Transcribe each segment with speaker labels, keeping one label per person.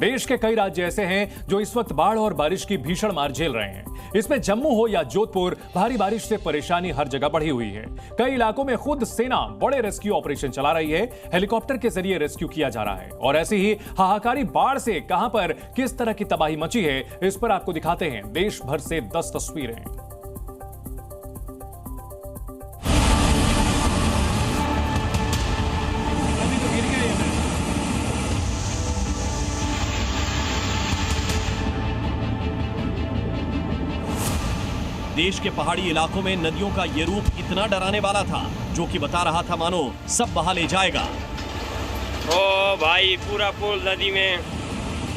Speaker 1: देश के कई राज्य ऐसे हैं जो इस वक्त बाढ़ और बारिश की भीषण मार झेल रहे हैं। इसमें जम्मू हो या जोधपुर, भारी बारिश से परेशानी हर जगह बढ़ी हुई है। कई इलाकों में खुद सेना बड़े रेस्क्यू ऑपरेशन चला रही है, हेलीकॉप्टर के जरिए रेस्क्यू किया जा रहा है। और ऐसी ही हाहाकारी बाढ़ से कहां पर किस तरह की तबाही मची है, इस पर आपको दिखाते हैं देश भर से 10 तस्वीरें।
Speaker 2: देश के पहाड़ी इलाकों में नदियों का ये रूप इतना डराने वाला था, जो कि बता रहा था मानो सब बहा ले जाएगा।
Speaker 3: ओ भाई, पूरा पुल नदी में।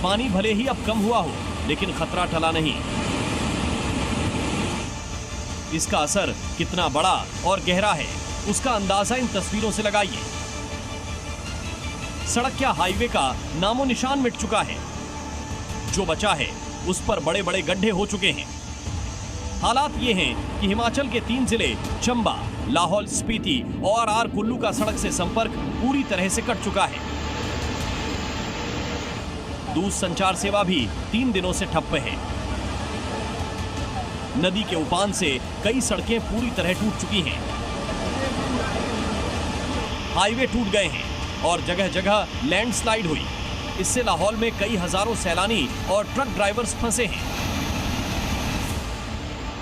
Speaker 2: पानी भले ही अब कम हुआ हो, लेकिन खतरा टला नहीं। इसका असर कितना बड़ा और गहरा है, उसका अंदाजा इन तस्वीरों से लगाइए। सड़क क्या हाईवे का नामो निशान मिट चुका है। जो बचा है उस पर बड़े बड़े गड्ढे हो चुके हैं। हालात ये हैं कि हिमाचल के 3 जिले चंबा, लाहौल स्पीति और आर कुल्लू का सड़क से संपर्क पूरी तरह से कट चुका है। दूर संचार सेवा भी 3 दिनों से ठप्प है। नदी के उफान से कई सड़कें पूरी तरह टूट चुकी हैं। हाईवे टूट गए हैं और जगह जगह लैंडस्लाइड हुई। इससे लाहौल में कई हजारों सैलानी और ट्रक ड्राइवर्स फंसे हैं।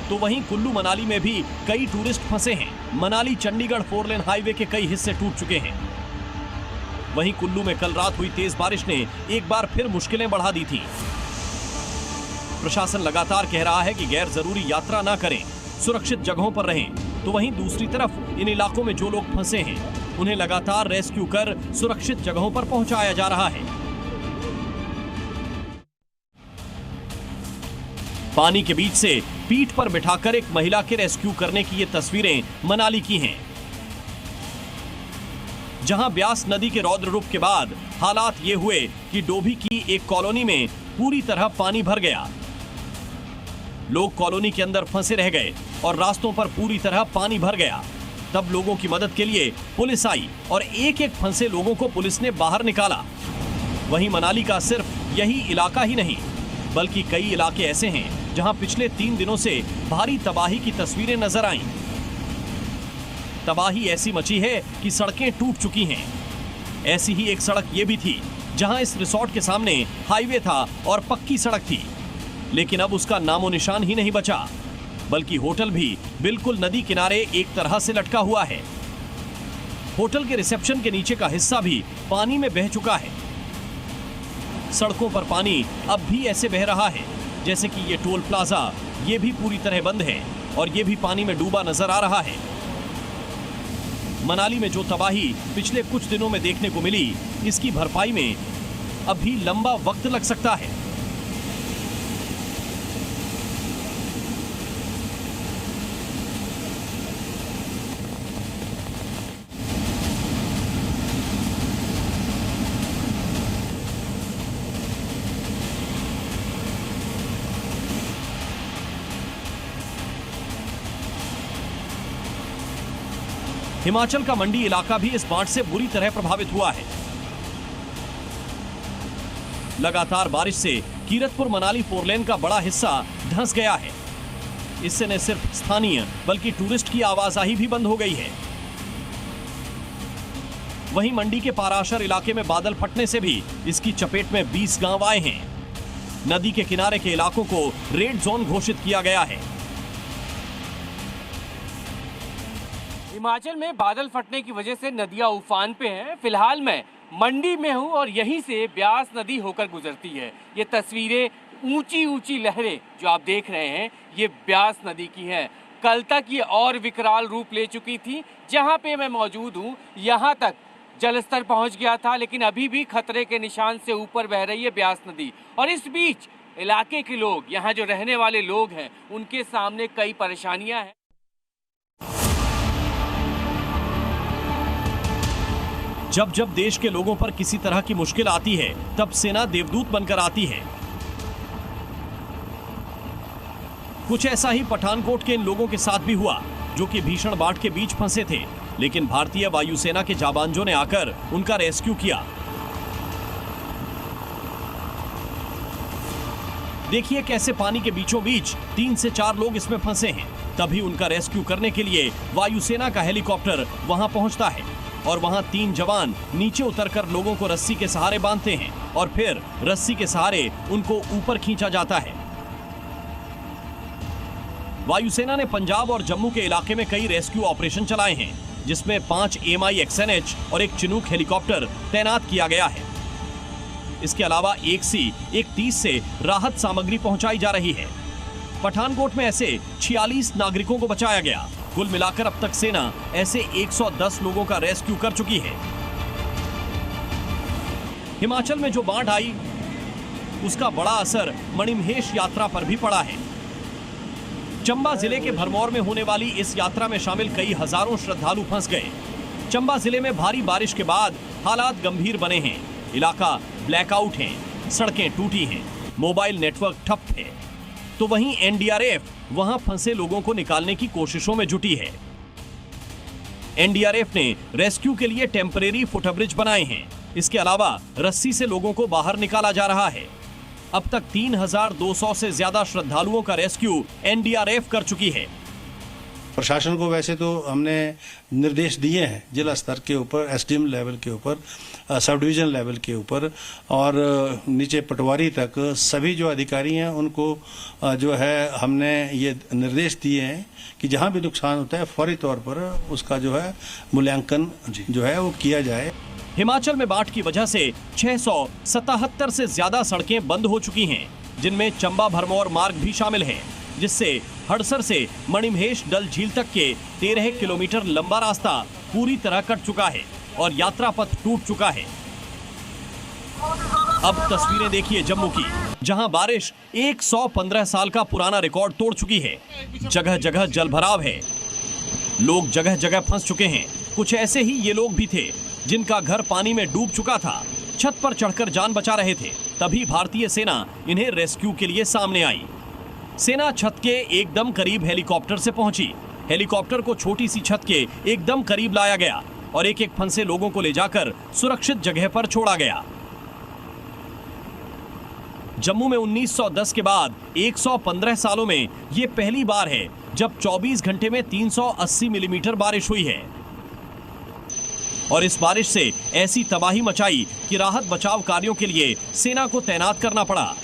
Speaker 2: तो वहीं कुल्लू मनाली में भी कई टूरिस्ट फंसे हैं। मनाली चंडीगढ़ 4 लेन हाईवे के कई हिस्से टूट चुके हैं। वहीं कुल्लू में कल रात हुई तेज बारिश ने एक बार फिर मुश्किलें बढ़ा दी थी। प्रशासन लगातार कह रहा है कि गैर जरूरी यात्रा ना करें, सुरक्षित जगहों पर रहें। तो वहीं दूसरी तरफ इन इलाकों में जो लोग फंसे हैं, उन्हें लगातार रेस्क्यू कर सुरक्षित जगहों पर पहुंचाया जा रहा है। पानी के बीच से पीठ पर बिठाकर एक महिला के रेस्क्यू करने की ये तस्वीरें मनाली की हैं, जहां ब्यास नदी के रौद्र रूप के बाद हालात ये हुए कि डोभी की एक कॉलोनी में पूरी तरह पानी भर गया। लोग कॉलोनी के अंदर फंसे रह गए और रास्तों पर पूरी तरह पानी भर गया। तब लोगों की मदद के लिए पुलिस आई और एक एक फंसे लोगों को पुलिस ने बाहर निकाला। वहीं मनाली का सिर्फ यही इलाका ही नहीं, बल्कि कई इलाके ऐसे हैं जहां पिछले 3 दिनों से भारी तबाही की तस्वीरें नजर आईं। तबाही ऐसी मची है कि सड़कें टूट चुकी हैं। ऐसी ही एक सड़क ये भी थी, जहां इस रिसोर्ट के सामने हाईवे था और पक्की सड़क थी, लेकिन अब उसका नामो निशान ही नहीं बचा, बल्कि होटल भी बिल्कुल नदी किनारे एक तरह से लटका हुआ है। होटल के रिसेप्शन के नीचे का हिस्सा भी पानी में बह चुका है। सड़कों पर पानी अब भी ऐसे बह रहा है जैसे कि ये टोल प्लाजा, ये भी पूरी तरह बंद है और ये भी पानी में डूबा नजर आ रहा है। मनाली में जो तबाही पिछले कुछ दिनों में देखने को मिली, इसकी भरपाई में अभी लंबा वक्त लग सकता है। हिमाचल का मंडी इलाका भी इस बाढ़ से बुरी तरह प्रभावित हुआ है। लगातार बारिश से कीरतपुर मनाली 4 लेन का बड़ा हिस्सा धंस गया है। इससे न सिर्फ स्थानीय बल्कि टूरिस्ट की आवाजाही भी बंद हो गई है। वहीं मंडी के पाराशर इलाके में बादल फटने से भी इसकी चपेट में 20 गांव आए हैं। नदी के किनारे के इलाकों को रेड जोन घोषित किया गया है।
Speaker 4: हिमाचल में बादल फटने की वजह से नदियां उफान पे हैं। फिलहाल मैं मंडी में हूं और यहीं से ब्यास नदी होकर गुजरती है। ये तस्वीरें ऊंची ऊंची लहरें जो आप देख रहे हैं, ये ब्यास नदी की हैं। कल तक ये और विकराल रूप ले चुकी थी। जहां पे मैं मौजूद हूं, यहां तक जलस्तर पहुंच गया था, लेकिन अभी भी खतरे के निशान से ऊपर बह रही है ब्यास नदी। और इस बीच इलाके के लोग, यहाँ जो रहने वाले लोग हैं, उनके सामने कई परेशानियां हैं।
Speaker 2: जब जब देश के लोगों पर किसी तरह की मुश्किल आती है, तब सेना देवदूत बनकर आती है। कुछ ऐसा ही पठानकोट के इन लोगों के साथ भी हुआ, जो कि भीषण बाढ़ के बीच फंसे थे, लेकिन भारतीय वायुसेना के जाबांजों ने आकर उनका रेस्क्यू किया। देखिए कैसे पानी के बीचों बीच 3 से 4 लोग इसमें फंसे हैं। तभी उनका रेस्क्यू करने के लिए वायुसेना का हेलीकॉप्टर वहां पहुंचता है और वहां 3 जवान नीचे उतरकर लोगों को रस्सी के सहारे बांधते हैं और फिर रस्सी के सहारे उनको ऊपर खींचा जाता है। वायुसेना ने पंजाब और जम्मू के इलाके में कई रेस्क्यू ऑपरेशन चलाए हैं, जिसमें 5 MI-XNH और एक चिनूक हेलीकॉप्टर तैनात किया गया है। इसके अलावा एक C-1 30 से राहत सामग्री पहुंचाई जा रही है। पठानकोट में ऐसे 46 नागरिकों को बचाया गया। कुल मिलाकर अब तक सेना ऐसे 110 लोगों का रेस्क्यू कर चुकी है। हिमाचल में जो बाढ़ आई उसका बड़ा असर मणिमहेश यात्रा पर भी पड़ा है। चंबा जिले के भरमौर में होने वाली इस यात्रा में शामिल कई हजारों श्रद्धालु फंस गए। चंबा जिले में भारी बारिश के बाद हालात गंभीर बने हैं। इलाका ब्लैकआउट है, सड़कें टूटी हैं, मोबाइल नेटवर्क ठप है। तो वहीं एनडीआरएफ वहां फंसे लोगों को निकालने की कोशिशों में जुटी है। एनडीआरएफ ने रेस्क्यू के लिए टेम्परेरी फुटब्रिज बनाए हैं। इसके अलावा रस्सी से लोगों को बाहर निकाला जा रहा है। अब तक 3200 से ज्यादा श्रद्धालुओं का रेस्क्यू एनडीआरएफ कर चुकी है।
Speaker 5: प्रशासन को वैसे तो हमने निर्देश दिए हैं जिला स्तर के ऊपर, एसडीएम लेवल के ऊपर, सब डिवीजन लेवल के ऊपर और नीचे पटवारी तक सभी जो अधिकारी हैं उनको जो है हमने ये निर्देश दिए हैं कि जहां भी नुकसान होता है फौरी तौर पर उसका जो है मूल्यांकन जो है वो किया जाए।
Speaker 2: हिमाचल में बाढ़ की वजह से 677 से ज्यादा सड़कें बंद हो चुकी हैं, जिनमें चंबा भरमौर मार्ग भी शामिल है, जिससे हड़सर से मणिमहेश डल झील तक के 13 किलोमीटर लंबा रास्ता पूरी तरह कट चुका है और यात्रा पथ टूट चुका है। अब तस्वीरें देखिए जम्मू की, जहां बारिश 115 साल का पुराना रिकॉर्ड तोड़ चुकी है। जगह जगह जलभराव है, लोग जगह जगह फंस चुके हैं। कुछ ऐसे ही ये लोग भी थे जिनका घर पानी में डूब चुका था, छत पर चढ़कर जान बचा रहे थे। तभी भारतीय सेना इन्हें रेस्क्यू के लिए सामने आई। सेना छत के एकदम करीब हेलीकॉप्टर से पहुंची। हेलीकॉप्टर को छोटी सी छत के एकदम करीब लाया गया और एक एक फंसे लोगों को ले जाकर सुरक्षित जगह पर छोड़ा गया। जम्मू में 1910 के बाद 115 सालों में यह पहली बार है जब 24 घंटे में 380 मिलीमीटर बारिश हुई है और इस बारिश से ऐसी तबाही मचाई कि राहत बचाव कार्यों के लिए सेना को तैनात करना पड़ा।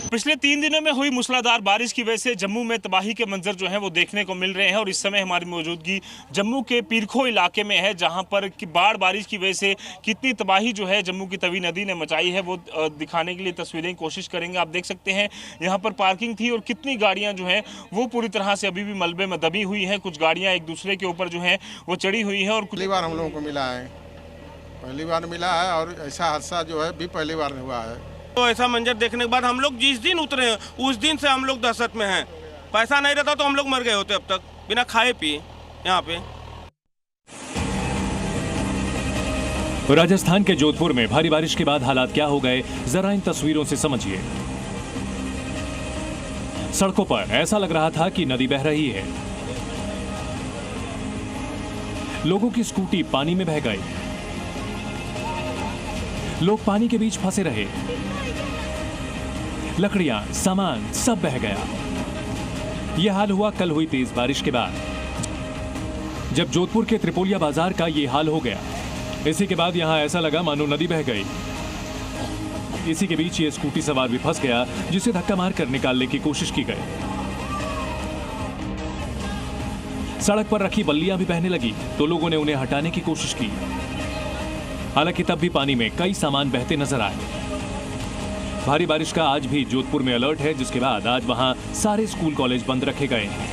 Speaker 6: पिछले 3 दिनों में हुई मूसलाधार बारिश की वजह से जम्मू में तबाही के मंजर जो हैं वो देखने को मिल रहे हैं और इस समय हमारी मौजूदगी जम्मू के पीरखो इलाके में है, जहां पर बाढ़ बारिश की वजह से कितनी तबाही जो है जम्मू की तवी नदी ने मचाई है वो दिखाने के लिए तस्वीरें की कोशिश करेंगे। आप देख सकते हैं यहाँ पर पार्किंग थी और कितनी गाड़ियाँ जो हैं वो पूरी तरह से अभी भी मलबे में दबी हुई हैं। कुछ गाड़ियाँ एक दूसरे के ऊपर जो हैं वो चढ़ी हुई हैं और
Speaker 7: पहली बार हम लोगों को मिला है, पहली बार मिला है और ऐसा हादसा जो है भी पहली बार हुआ है।
Speaker 8: तो ऐसा मंजर देखने के बाद हम लोग जिस दिन उतरे उस दिन से हम लोग दहशत में हैं। पैसा नहीं रहता तो हम लोग मर गए होते अब तक बिना खाए पिए। यहाँ पे
Speaker 1: राजस्थान के जोधपुर में भारी बारिश के बाद हालात क्या हो गए, जरा इन तस्वीरों से समझिए। सड़कों पर ऐसा लग रहा था कि नदी बह रही है। लोगों की स्कूटी पानी में बह गई, लोग पानी के बीच फंसे रहे, लकड़ियां, सामान सब बह गया। यह हाल हुआ कल हुई तेज बारिश के बाद, जब जोधपुर के त्रिपोलिया बाजार का यह हाल हो गया। इसी के बाद यहां ऐसा लगा मानो नदी बह गई। इसी के बीच ये स्कूटी सवार भी फंस गया, जिसे धक्का मारकर निकालने की कोशिश की गई। सड़क पर रखी बल्लियां भी बहने लगी तो लोगों ने उन्हें हटाने की कोशिश की। हालांकि तब भी पानी में कई सामान बहते नजर आए। भारी बारिश का आज भी जोधपुर में अलर्ट है, जिसके बाद आज वहां सारे स्कूल कॉलेज बंद रखे गए हैं।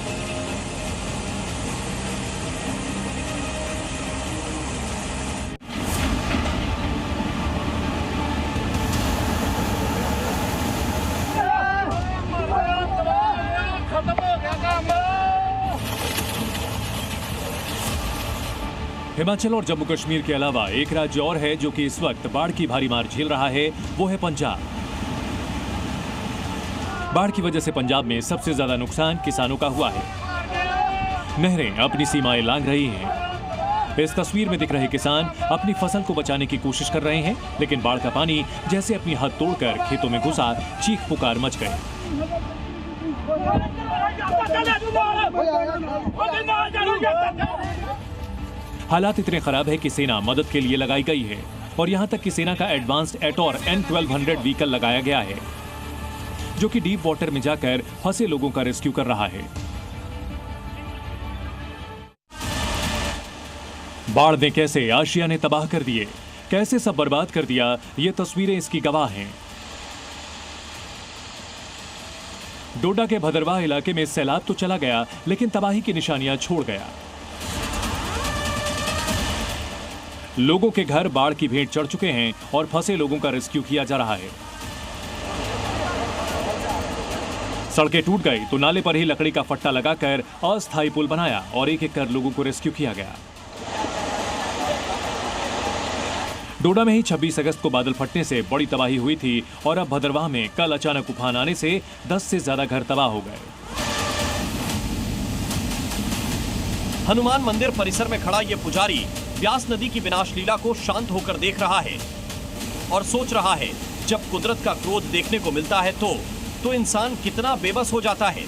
Speaker 1: हिमाचल और जम्मू कश्मीर के अलावा एक राज्य और है जो कि इस वक्त बाढ़ की भारी मार झेल रहा है, वो है पंजाब। बाढ़ की वजह से पंजाब में सबसे ज्यादा नुकसान किसानों का हुआ है। नहरें अपनी सीमाएं लांघ रही हैं। इस तस्वीर में दिख रहे किसान अपनी फसल को बचाने की कोशिश कर रहे हैं, लेकिन बाढ़ का पानी जैसे अपनी हद तोड़कर खेतों में घुसा, चीख पुकार मच गए। हालात इतने खराब है कि सेना मदद के लिए लगाई गई है और यहां तक कि सेना का एडवांस्ड एटोर N1200 व्हीकल लगाया गया है, जो कि डीप वाटर में जाकर फंसे लोगों का रेस्क्यू कर रहा है। बाढ़ ने कैसे आशियाने तबाह कर दिए, कैसे सब बर्बाद कर दिया, ये तस्वीरें इसकी गवाह हैं। डोडा के भदरवाह इलाके में सैलाब तो चला गया, लेकिन तबाही की निशानियां छोड़ गया। लोगों के घर बाढ़ की भेंट चढ़ चुके हैं और फंसे लोगों का रेस्क्यू किया जा रहा है। सड़कें टूट गई तो नाले पर ही लकड़ी का फट्टा लगाकर अस्थायी पुल बनाया और एक-एक कर लोगों को रेस्क्यू किया गया। डोडा में ही 26 अगस्त को बादल फटने से बड़ी तबाही हुई थी और अब भदरवाह में कल अचानक उफान आने से 10 से ज्यादा घर तबाह हो गए।
Speaker 2: हनुमान मंदिर परिसर में खड़ा ये पुजारी ब्यास नदी की विनाश लीला को शांत होकर देख रहा है और सोच रहा है, जब कुदरत का क्रोध देखने को मिलता है तो इंसान कितना बेबस हो जाता है।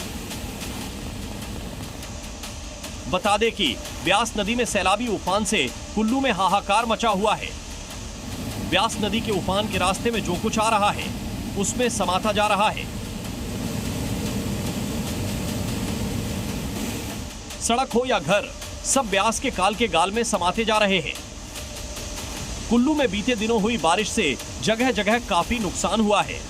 Speaker 2: बता दें कि ब्यास नदी में सैलाबी उफान से कुल्लू में हाहाकार मचा हुआ है। ब्यास नदी के उफान के रास्ते में जो कुछ आ रहा है उसमें समाता जा रहा है। सड़क हो या घर, सब ब्यास के काल के गाल में समाते जा रहे हैं। कुल्लू में बीते दिनों हुई बारिश से जगह जगह काफी नुकसान हुआ है।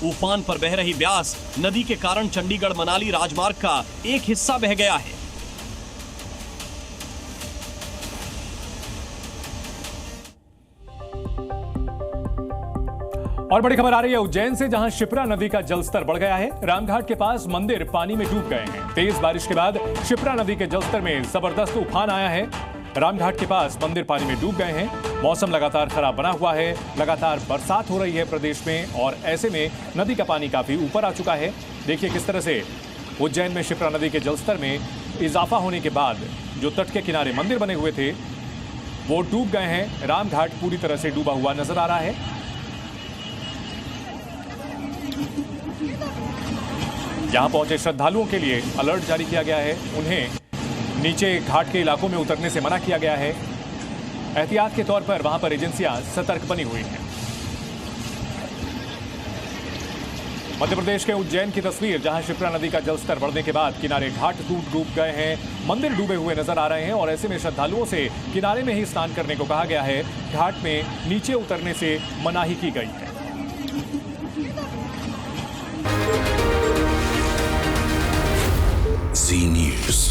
Speaker 2: उफान पर बह रही ब्यास नदी के कारण चंडीगढ़ मनाली राजमार्ग का एक हिस्सा बह गया है।
Speaker 1: और बड़ी खबर आ रही है उज्जैन से, जहां शिप्रा नदी का जलस्तर बढ़ गया है। रामघाट के पास मंदिर पानी में डूब गए हैं। तेज बारिश के बाद शिप्रा नदी के जलस्तर में जबरदस्त उफान आया है। रामघाट के पास मंदिर पानी में डूब गए हैं। मौसम लगातार खराब बना हुआ है, लगातार बरसात हो रही है प्रदेश में और ऐसे में नदी का पानी काफी ऊपर आ चुका है। देखिए किस तरह से उज्जैन में शिप्रा नदी के जलस्तर में इजाफा होने के बाद जो तट के किनारे मंदिर बने हुए थे वो डूब गए हैं। रामघाट पूरी तरह से डूबा हुआ नजर आ रहा है। यहां पहुंचे श्रद्धालुओं के लिए अलर्ट जारी किया गया है। उन्हें नीचे घाट के इलाकों में उतरने से मना किया गया है। एहतियात के तौर पर वहां पर एजेंसियां सतर्क बनी हुई हैं। मध्य प्रदेश के उज्जैन की तस्वीर, जहां शिप्रा नदी का जलस्तर बढ़ने के बाद किनारे घाट डूब गए हैं, मंदिर डूबे हुए नजर आ रहे हैं और ऐसे में श्रद्धालुओं से किनारे में ही स्नान करने को कहा गया है। घाट में नीचे उतरने से मनाही की गई है।
Speaker 9: Zee News.